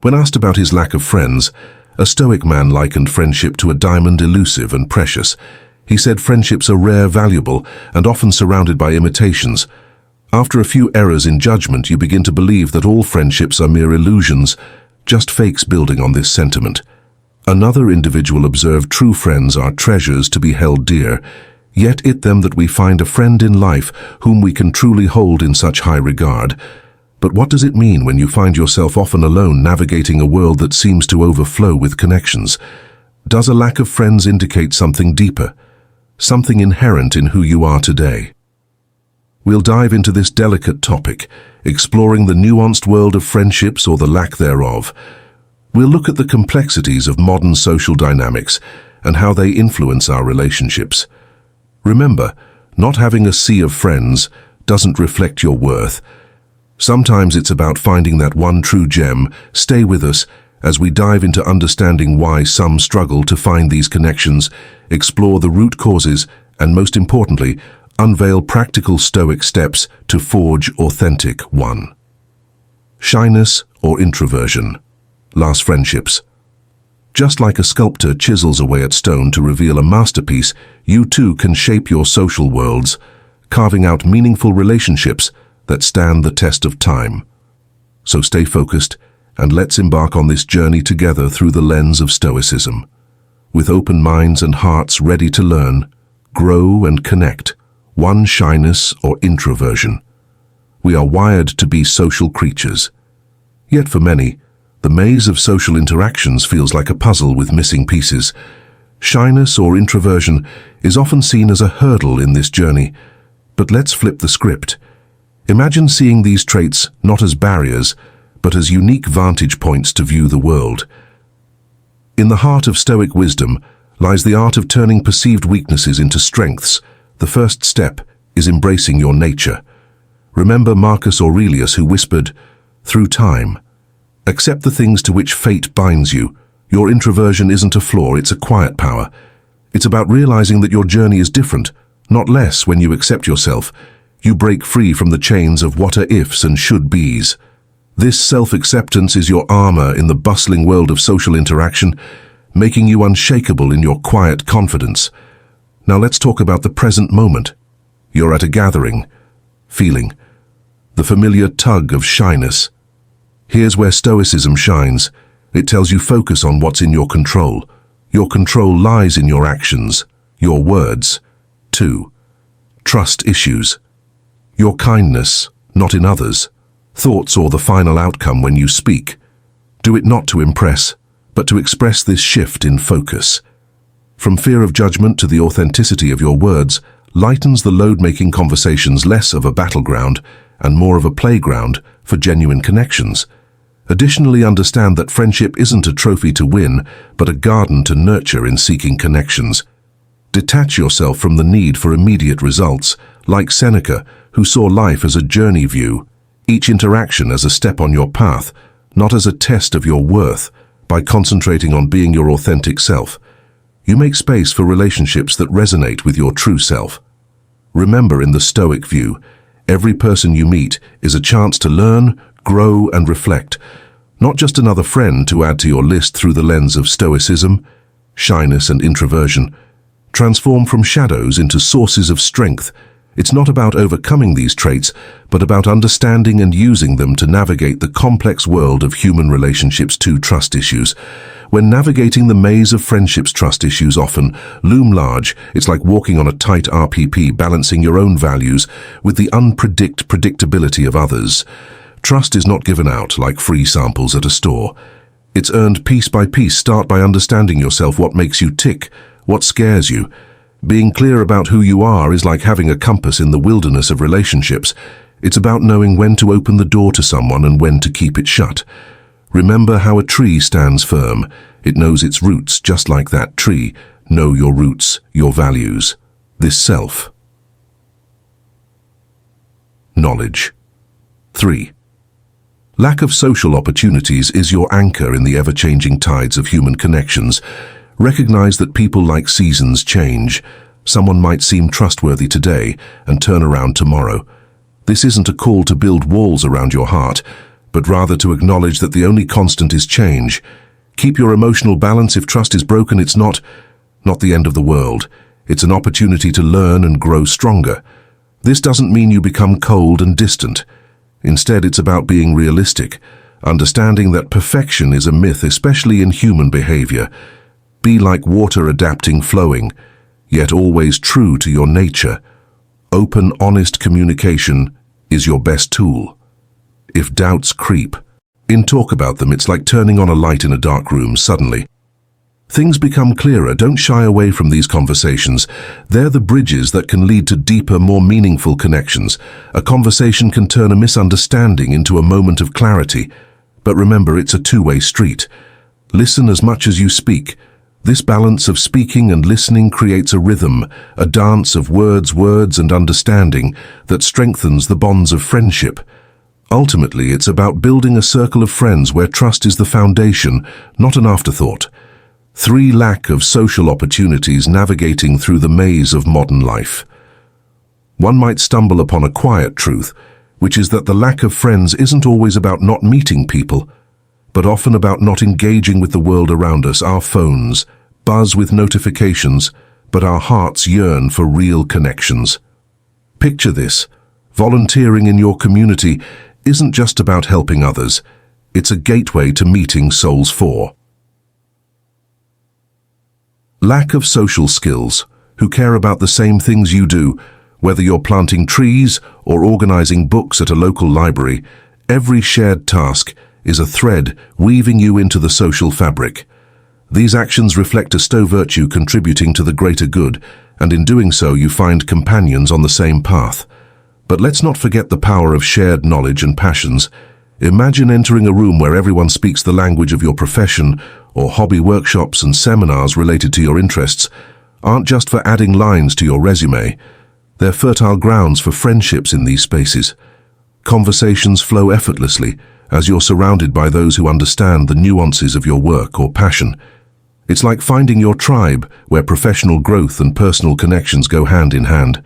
When asked about his lack of friends, a Stoic man likened friendship to a diamond, elusive and precious. He said friendships are rare, valuable, and often surrounded by imitations. After a few errors in judgment, you begin to believe that all friendships are mere illusions, just fakes building on this sentiment. Another individual observed true friends are treasures to be held dear, yet it them that we find a friend in life whom we can truly hold in such high regard. But what does it mean when you find yourself often alone navigating a world that seems to overflow with connections? Does a lack of friends indicate something deeper, something inherent in who you are today? We'll dive into this delicate topic, exploring the nuanced world of friendships or the lack thereof. We'll look at the complexities of modern social dynamics and how they influence our relationships. Remember, not having a sea of friends doesn't reflect your worth. Sometimes it's about finding that one true gem. Stay with us as we dive into understanding why some struggle to find these connections, explore the root causes, and most importantly, unveil practical Stoic steps to forge authentic one. Shyness or introversion. Last friendships. Just like a sculptor chisels away at stone to reveal a masterpiece, you too can shape your social worlds, carving out meaningful relationships that stand the test of time. So stay focused, and let's embark on this journey together through the lens of Stoicism. With open minds and hearts ready to learn, grow and connect. One, shyness or introversion. We are wired to be social creatures. Yet for many, the maze of social interactions feels like a puzzle with missing pieces. Shyness or introversion is often seen as a hurdle in this journey. But let's flip the script. Imagine seeing these traits not as barriers, but as unique vantage points to view the world. In the heart of Stoic wisdom lies the art of turning perceived weaknesses into strengths. The first step is embracing your nature. Remember Marcus Aurelius, who whispered, "Through time, accept the things to which fate binds you." Your introversion isn't a flaw, it's a quiet power. It's about realizing that your journey is different, not less. When you accept yourself, you break free from the chains of what-ifs and should-bes. This self-acceptance is your armor in the bustling world of social interaction, making you unshakable in your quiet confidence. Now let's talk about the present moment. You're at a gathering, feeling the familiar tug of shyness. Here's where Stoicism shines. It tells you focus on what's in your control. Your control lies in your actions, your words. 2. Trust issues. Your kindness, not in others. Thoughts or the final outcome when you speak. Do it not to impress, but to express this shift in focus. From fear of judgment to the authenticity of your words lightens the load, making conversations less of a battleground and more of a playground for genuine connections. Additionally, understand that friendship isn't a trophy to win, but a garden to nurture in seeking connections. Detach yourself from the need for immediate results, like Seneca, who saw life as a journey. View each interaction as a step on your path, not as a test of your worth. By concentrating on being your authentic self, you make space for relationships that resonate with your true self. Remember, in the Stoic view, every person you meet is a chance to learn, grow, and reflect, not just another friend to add to your list. Through the lens of Stoicism, shyness and introversion transform from shadows into sources of strength. It's not about overcoming these traits, but about understanding and using them to navigate the complex world of human relationships. 2. Trust issues. When navigating the maze of friendships, trust issues often loom large. It's like walking on a tight RPP, balancing your own values with the predictability of others. Trust is not given out like free samples at a store. It's earned piece by piece. Start by understanding yourself, what makes you tick, what scares you. Being clear about who you are is like having a compass in the wilderness of relationships. It's about knowing when to open the door to someone and when to keep it shut. Remember how a tree stands firm. It knows its roots. Just like that tree, know your roots, your values, this self. Knowledge. 3. Lack of social opportunities is your anchor in the ever-changing tides of human connections. Recognize that people like seasons change. Someone might seem trustworthy today and turn around tomorrow. This isn't a call to build walls around your heart, but rather to acknowledge that the only constant is change. Keep your emotional balance. If trust is broken, it's not the end of the world. It's an opportunity to learn and grow stronger. This doesn't mean you become cold and distant. Instead, it's about being realistic, understanding that perfection is a myth, especially in human behavior. Be like water, adapting, flowing, yet always true to your nature. Open, honest communication is your best tool. If doubts creep, talk about them. It's like turning on a light in a dark room. Suddenly, things become clearer. Don't shy away from these conversations. They're the bridges that can lead to deeper, more meaningful connections. A conversation can turn a misunderstanding into a moment of clarity. But remember, it's a two-way street. Listen as much as you speak. This balance of speaking and listening creates a rhythm, a dance of words and understanding that strengthens the bonds of friendship. Ultimately, it's about building a circle of friends where trust is the foundation, not an afterthought. 3. Lack of social opportunities. Navigating through the maze of modern life. One might stumble upon a quiet truth, which is that the lack of friends isn't always about not meeting people, but often about not engaging with the world around us. Our phones buzz with notifications, but our hearts yearn for real connections. Picture this: volunteering in your community isn't just about helping others, it's a gateway to meeting souls. 4. Lack of social skills. Who care about the same things you do? Whether you're planting trees or organizing books at a local library, every shared task is a thread weaving you into the social fabric. These actions reflect a Stoic virtue, contributing to the greater good, and in doing so you find companions on the same path. But let's not forget the power of shared knowledge and passions. Imagine entering a room where everyone speaks the language of your profession, or hobby workshops and seminars related to your interests aren't just for adding lines to your resume. They're fertile grounds for friendships in these spaces. Conversations flow effortlessly as you're surrounded by those who understand the nuances of your work or passion. It's like finding your tribe, where professional growth and personal connections go hand in hand.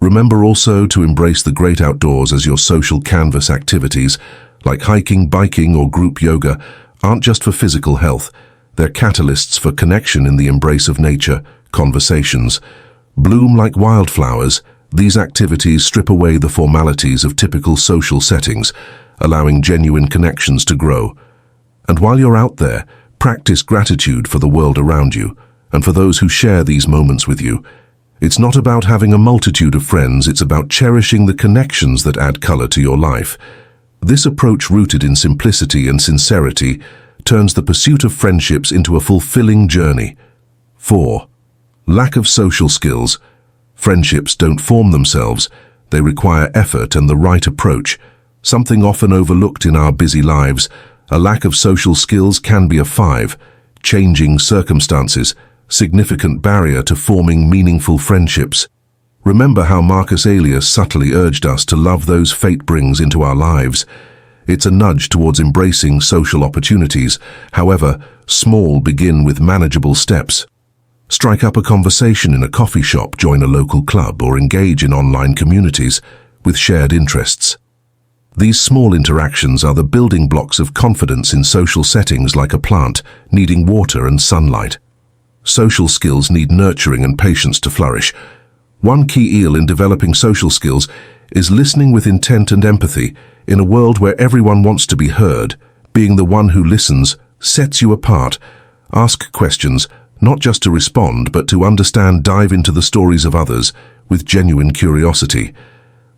Remember also to embrace the great outdoors, as your social canvas. Activities like hiking, biking, or group yoga aren't just for physical health. They're catalysts for connection in the embrace of nature. Conversations bloom like wildflowers. These activities strip away the formalities of typical social settings, allowing genuine connections to grow. And while you're out there, practice gratitude for the world around you and for those who share these moments with you. It's not about having a multitude of friends, it's about cherishing the connections that add color to your life. This approach, rooted in simplicity and sincerity, turns the pursuit of friendships into a fulfilling journey. 4. Lack of social skills. Friendships don't form themselves. They require effort and the right approach, something often overlooked in our busy lives. A lack of social skills can be a 5. Changing circumstances. Significant barrier to forming meaningful friendships. Remember how Marcus Aurelius subtly urged us to love those fate brings into our lives. It's a nudge towards embracing social opportunities. However, small, begin with manageable steps. Strike up a conversation in a coffee shop, join a local club, or engage in online communities with shared interests. These small interactions are the building blocks of confidence in social settings, like a plant needing water and sunlight. Social skills need nurturing and patience to flourish. One key eel in developing social skills is listening with intent and empathy. In a world where everyone wants to be heard, being the one who listens sets you apart. Ask questions, not just to respond, but to understand. Dive into the stories of others with genuine curiosity.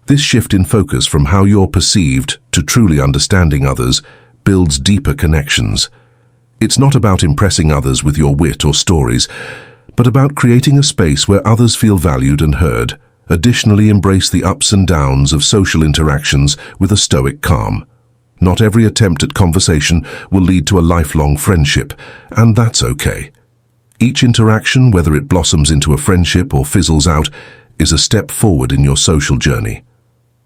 This shift in focus from how you're perceived to truly understanding others builds deeper connections. It's not about impressing others with your wit or stories, but about creating a space where others feel valued and heard. Additionally, embrace the ups and downs of social interactions with a stoic calm. Not every attempt at conversation will lead to a lifelong friendship, and that's okay. Each interaction, whether it blossoms into a friendship or fizzles out, is a step forward in your social journey.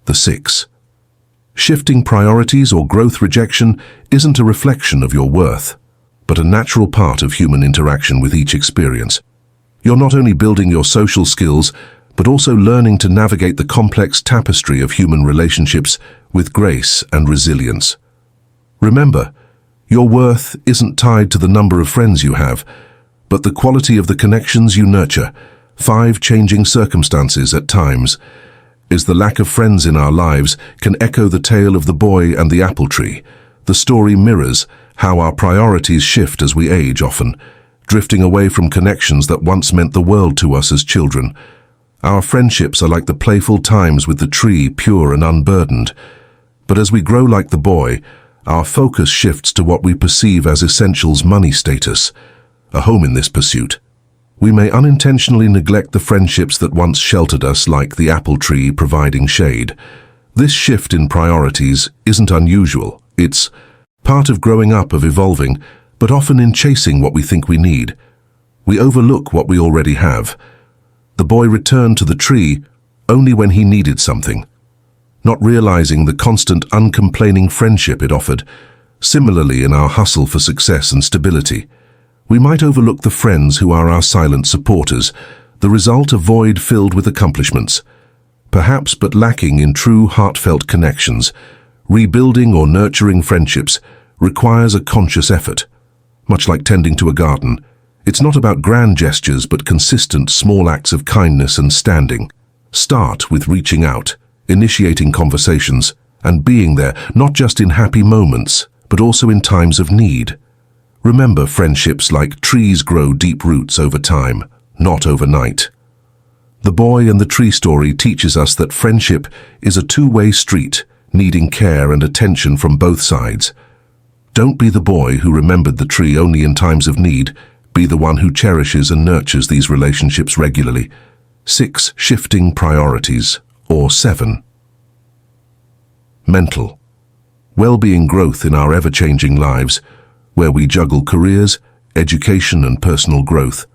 The 6. Shifting priorities or growth. Rejection isn't a reflection of your worth, but a natural part of human interaction with each experience. You're not only building your social skills, but also learning to navigate the complex tapestry of human relationships with grace and resilience. Remember, your worth isn't tied to the number of friends you have, but the quality of the connections you nurture. 5 changing circumstances at times. Is the lack of friends in our lives can echo the tale of the boy and the apple tree. The story mirrors how our priorities shift as we age often, drifting away from connections that once meant the world to us as children. Our friendships are like the playful times with the tree, pure and unburdened. But as we grow like the boy, our focus shifts to what we perceive as essentials: money, status, a home in this pursuit. We may unintentionally neglect the friendships that once sheltered us, like the apple tree providing shade. This shift in priorities isn't unusual. It's part of growing up, of evolving, but often in chasing what we think we need, we overlook what we already have. The boy returned to the tree only when he needed something, not realizing the constant, uncomplaining friendship it offered. Similarly, in our hustle for success and stability, we might overlook the friends who are our silent supporters, the result a void filled with accomplishments, perhaps, but lacking in true heartfelt connections. Rebuilding or nurturing friendships requires a conscious effort. Much like tending to a garden, it's not about grand gestures but consistent small acts of kindness and standing. Start with reaching out, initiating conversations, and being there, not just in happy moments, but also in times of need. Remember, friendships like trees grow deep roots over time, not overnight. The boy and the tree story teaches us that friendship is a two-way street, needing care and attention from both sides. Don't be the boy who remembered the tree only in times of need. Be the one who cherishes and nurtures these relationships regularly. 6 shifting priorities, or 7. Mental well-being growth in our ever-changing lives, where we juggle careers, education, and personal growth.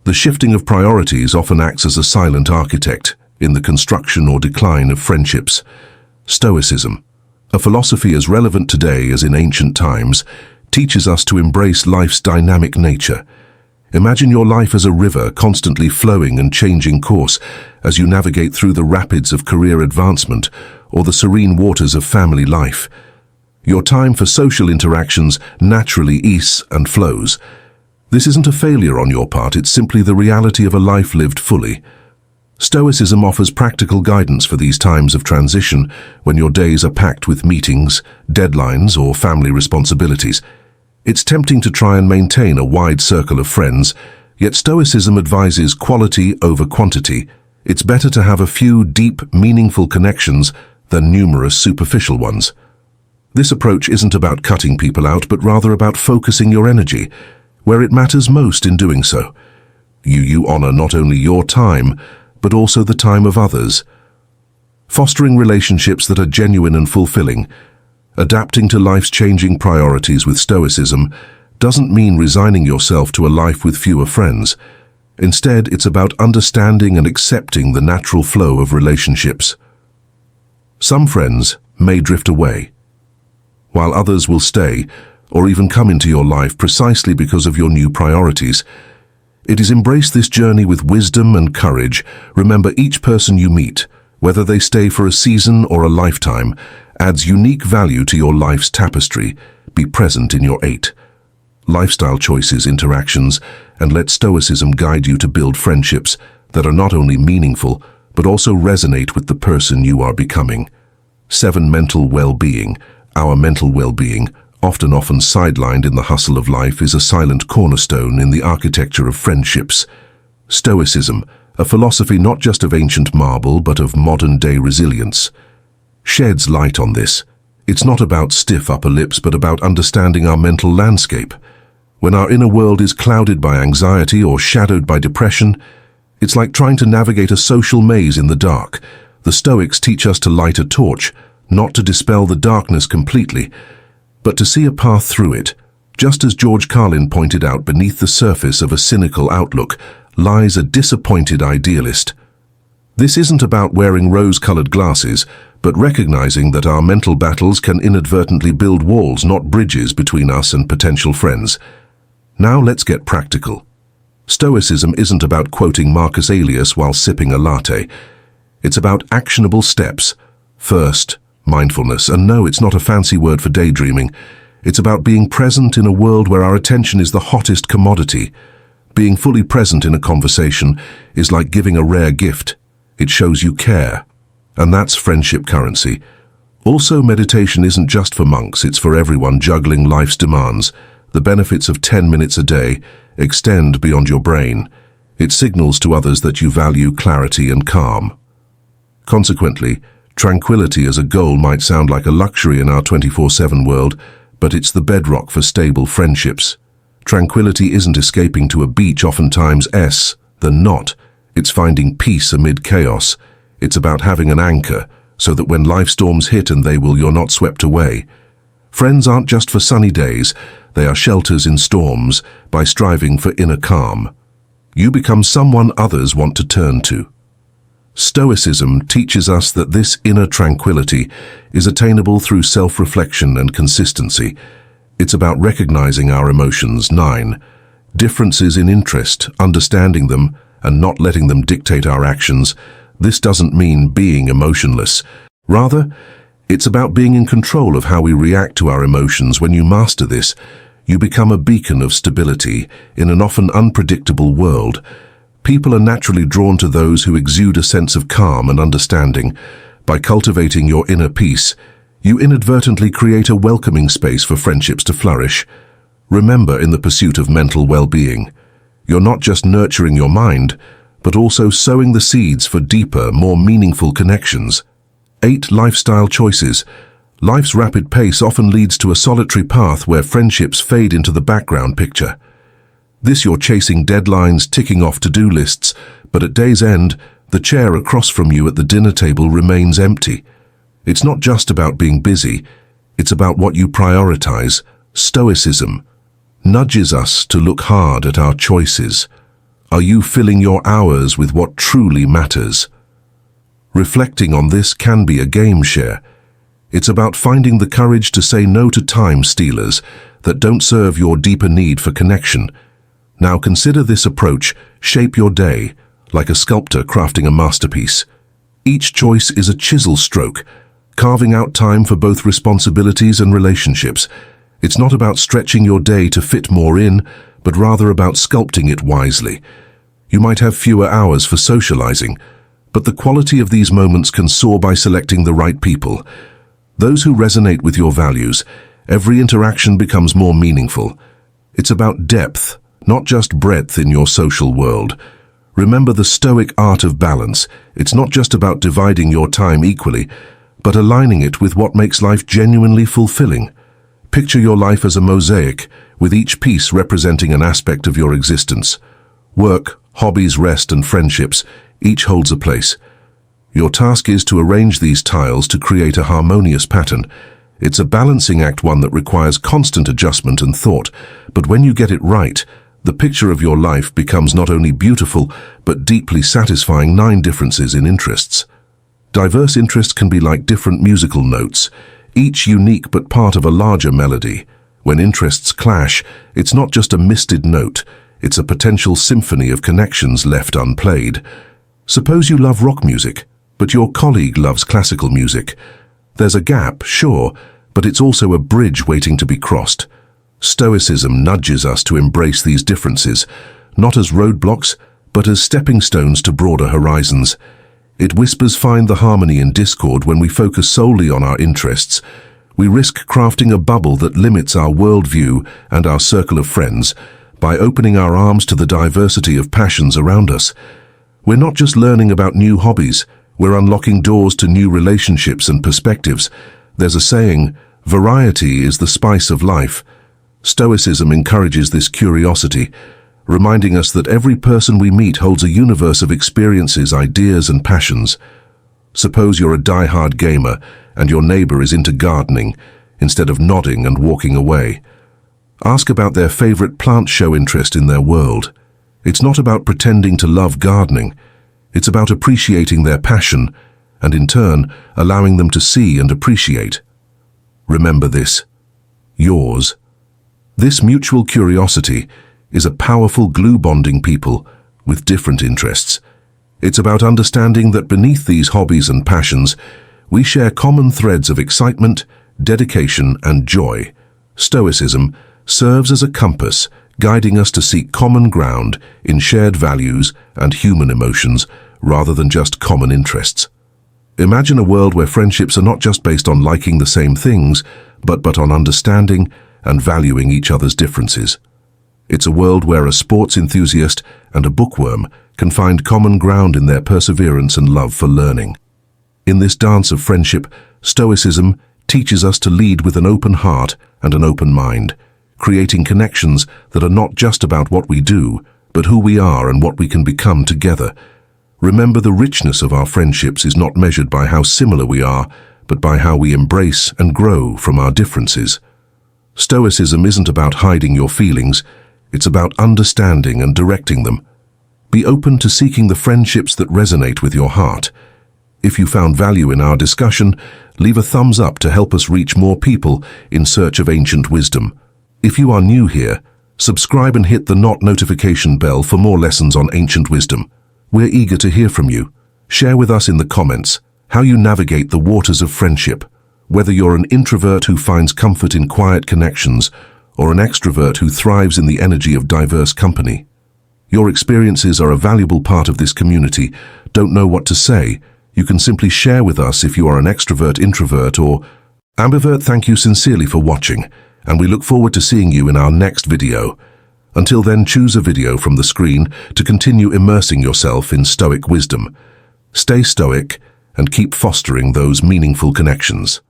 The shifting of priorities often acts as a silent architect in the construction or decline of friendships. Stoicism, a philosophy as relevant today as in ancient times, teaches us to embrace life's dynamic nature. Imagine your life as a river constantly flowing and changing course as you navigate through the rapids of career advancement or the serene waters of family life. Your time for social interactions naturally ebbs and flows. This isn't a failure on your part, it's simply the reality of a life lived fully. Stoicism offers practical guidance for these times of transition when your days are packed with meetings, deadlines, or family responsibilities. It's tempting to try and maintain a wide circle of friends, yet Stoicism advises quality over quantity. It's better to have a few deep, meaningful connections than numerous superficial ones. This approach isn't about cutting people out, but rather about focusing your energy where it matters most in doing so. You honor not only your time, but also the time of others. Fostering relationships that are genuine and fulfilling. Adapting to life's changing priorities with Stoicism doesn't mean resigning yourself to a life with fewer friends. Instead, it's about understanding and accepting the natural flow of relationships. Some friends may drift away, while others will stay or even come into your life precisely because of your new priorities. It is embrace this journey with wisdom and courage. Remember, each person you meet, whether they stay for a season or a lifetime, adds unique value to your life's tapestry. Be present in your 8 lifestyle choices, interactions, and let Stoicism guide you to build friendships that are not only meaningful, but also resonate with the person you are becoming. 7 mental well-being. Our mental well-being, often sidelined in the hustle of life, is a silent cornerstone in the architecture of friendships. Stoicism, a philosophy not just of ancient marble, but of modern-day resilience, sheds light on this. It's not about stiff upper lips, but about understanding our mental landscape. When our inner world is clouded by anxiety or shadowed by depression, it's like trying to navigate a social maze in the dark. The Stoics teach us to light a torch, not to dispel the darkness completely, but to see a path through it. Just as George Carlin pointed out, beneath the surface of a cynical outlook lies a disappointed idealist. This isn't about wearing rose-colored glasses, but recognizing that our mental battles can inadvertently build walls, not bridges, between us and potential friends. Now let's get practical. Stoicism isn't about quoting Marcus Aurelius while sipping a latte. It's about actionable steps. First, mindfulness. And no, it's not a fancy word for daydreaming. It's about being present in a world where our attention is the hottest commodity. Being fully present in a conversation is like giving a rare gift. It shows you care. And that's friendship currency. Also, meditation isn't just for monks, it's for everyone juggling life's demands. The benefits of 10 minutes a day extend beyond your brain. It signals to others that you value clarity and calm. Consequently, tranquility as a goal might sound like a luxury in our 24/7 world, but it's the bedrock for stable friendships. Tranquility isn't escaping to a beach, oftentimes the not. It's finding peace amid chaos. It's about having an anchor, so that when life storms hit, and they will, you're not swept away. Friends aren't just for sunny days, they are shelters in storms. By striving for inner calm, you become someone others want to turn to. Stoicism teaches us that this inner tranquility is attainable through self-reflection and consistency. It's about recognizing our emotions. 9. Differences in interest, understanding them, and not letting them dictate our actions. This doesn't mean being emotionless. Rather, it's about being in control of how we react to our emotions. When you master this, you become a beacon of stability in an often unpredictable world. People are naturally drawn to those who exude a sense of calm and understanding. By cultivating your inner peace, you inadvertently create a welcoming space for friendships to flourish. Remember, in the pursuit of mental well-being, you're not just nurturing your mind, but also sowing the seeds for deeper, more meaningful connections. 8. Lifestyle choices. Life's rapid pace often leads to a solitary path where friendships fade into the background picture. You're chasing deadlines, ticking off to-do lists, but at day's end, the chair across from you at the dinner table remains empty. It's not just about being busy, it's about what you prioritize. Stoicism nudges us to look hard at our choices. Are you filling your hours with what truly matters? Reflecting on this can be a game share. It's about finding the courage to say no to time stealers that don't serve your deeper need for connection. Now consider this approach. Shape your day like a sculptor crafting a masterpiece. Each choice is a chisel stroke, carving out time for both responsibilities and relationships. It's not about stretching your day to fit more in, but rather about sculpting it wisely. You might have fewer hours for socializing, but the quality of these moments can soar by selecting the right people. Those who resonate with your values. Every interaction becomes more meaningful. It's about depth, not just breadth in your social world. Remember the Stoic art of balance. It's not just about dividing your time equally, but aligning it with what makes life genuinely fulfilling. Picture your life as a mosaic, with each piece representing an aspect of your existence. Work, hobbies, rest, and friendships, each holds a place. Your task is to arrange these tiles to create a harmonious pattern. It's a balancing act, one that requires constant adjustment and thought. But when you get it right, the picture of your life becomes not only beautiful, but deeply satisfying. 9 differences in interests. Diverse interests can be like different musical notes, each unique but part of a larger melody. When interests clash, it's not just a misted note, it's a potential symphony of connections left unplayed. Suppose you love rock music, but your colleague loves classical music. There's a gap, sure, but it's also a bridge waiting to be crossed. Stoicism nudges us to embrace these differences, not as roadblocks, but as stepping stones to broader horizons. It whispers, find the harmony in discord. When we focus solely on our interests, we risk crafting a bubble that limits our worldview and our circle of friends. By opening our arms to the diversity of passions around us, we're not just learning about new hobbies, we're unlocking doors to new relationships and perspectives. There's a saying, variety is the spice of life. Stoicism encourages this curiosity, reminding us that every person we meet holds a universe of experiences, ideas, and passions. Suppose you're a die-hard gamer and your neighbor is into gardening. Instead of nodding and walking away, ask about their favorite plant. Show interest in their world. It's not about pretending to love gardening. It's about appreciating their passion and, in turn, allowing them to see and appreciate. Remember this. Yours. This mutual curiosity is a powerful glue bonding people with different interests. It's about understanding that beneath these hobbies and passions, we share common threads of excitement, dedication, and joy. Stoicism serves as a compass, guiding us to seek common ground in shared values and human emotions rather than just common interests. Imagine a world where friendships are not just based on liking the same things, but on understanding and valuing each other's differences. It's a world where a sports enthusiast and a bookworm can find common ground in their perseverance and love for learning. In this dance of friendship, Stoicism teaches us to lead with an open heart and an open mind, creating connections that are not just about what we do, but who we are and what we can become together. Remember, the richness of our friendships is not measured by how similar we are, but by how we embrace and grow from our differences. Stoicism isn't about hiding your feelings, it's about understanding and directing them. Be open to seeking the friendships that resonate with your heart. If you found value in our discussion, leave a thumbs up to help us reach more people in search of ancient wisdom. If you are new here, subscribe and hit the notification bell for more lessons on ancient wisdom. We're eager to hear from you. Share with us in the comments how you navigate the waters of friendship, whether you're an introvert who finds comfort in quiet connections or an extrovert who thrives in the energy of diverse company. Your experiences are a valuable part of this community. Don't know what to say? You can simply share with us if you are an extrovert, introvert, or ambivert. Thank you sincerely for watching, and we look forward to seeing you in our next video. Until then, choose a video from the screen to continue immersing yourself in Stoic wisdom. Stay Stoic and keep fostering those meaningful connections.